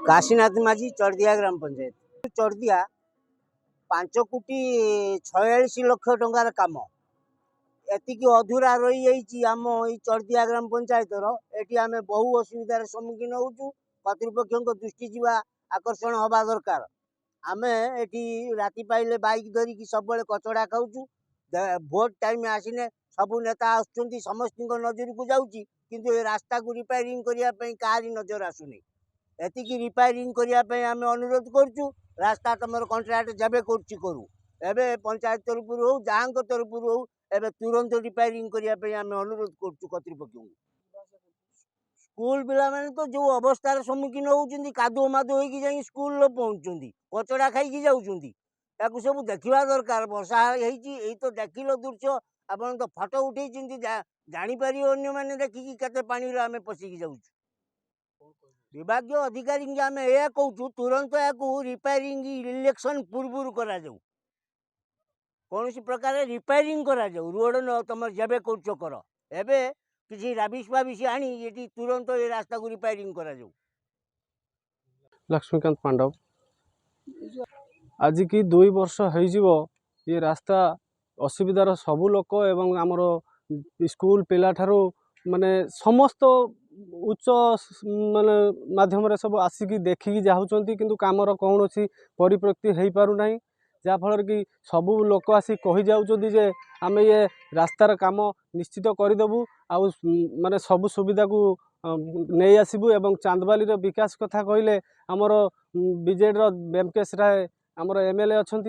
काशीनाथ माझी चढ़दिया ग्राम पंचायत चढ़दिया 5,46,00,000 टंकार काम एतिकी अधूरा रही जाइए आम ये चढ़दिया ग्राम पंचायत ये आम बहु असुविधार सम्मुखीन होचु कर्तृपक्ष दृष्टि जीवा आकर्षण हवा दरकार आम ये राति पाइले बाइक धरिकी सब कचड़ा खाऊचु भोट टाइम आसने सबू नेता आसुच्चंती समस्त नजर को जाऊँगी किंतु ये रास्ता को रिपेयरिंग करने कहारी नजर आसुनी एतिकी रिपेयरिंग करने आम अनुरोध करूँ रास्ता तुम कंट्राक्ट जब करू एवं पंचायत तरफ हो जहाँ तरफ हो एवं तुरंत रिपेयरिंग करने आम अनुरोध करूँ कर्तृपक्ष स्कूल पिला माने तो जो अवस्थार सम्मुखीन होती कादुओ मादुओ हो स्कूल पहुँचुंट कचड़ा खाई जाऊँगी या सब देखा दरकार वर्षा यही तो देखिल दृश्य आप तो फटो उठे जापर अन्य मैंने देखिकी केते पानी आम पशिकी जाऊँ विभाग अधिकारी आम यह कहूँ तुरंत या रिपेयरिंग इलेक्शन पूर्व करा कौन प्रकार रिपेयरिंग करा रोड न तुम जब कर एवं किसी राबिश फाबिश आनी ये तुरंत ये रास्ता को रिपेयरिंग करा लक्ष्मीकांत पांडव आज की 2 वर्ष हो ये रास्ता असुविधार सबू लोक एवं आमर स्कूल पिला ठारू माने समस्त उच्च माने माध्यम सब आसिकी देखिकी जाऊँगी किंतु कामर कौन सी परिप्रक्ति हो पार ना जहाँफल कि सबू लोक आसी कही जाऊँगी जे आम ये रास्तार काम निश्चित करदेबू आउ माने सब सुविधा को नहीं आसबू एवं चांदबाली विकास कथा कहले आमर बीजेडी वेंकटेश राय आमर एमएलए अच्छा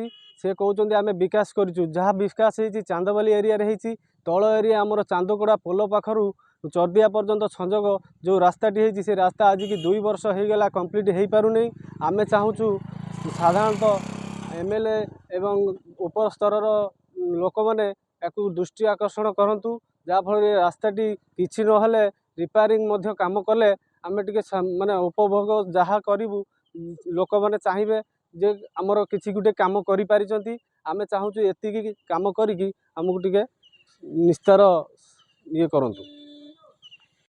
से कहते आम विकास करूँ जहाँ विकास हो चांदबाली एरिया होती तल एरिया आमर चांदकोड़ा पोल पाखर चर्दिया पर्यंत संजोग जो रास्ताटी होती से रास्ता आज की 2 वर्ष हो गला कंप्लीट हो पारुनी आम चाहूँ साधारणतः एमएलए एवं उपर स्तर लोक मैंने या दृष्टि आकर्षण करूँ जहाँफल रास्ताटी किसी ना रिपेयरिंग काम कले आम टे माने उपभोग जहाँ करूँ लोक मैंने चाहिए जे आमर किसी गोटे काम करि पारिचंती आमे चाहूँ एतिकी काम करिकी आमको टिके निस्तार ये करंतु।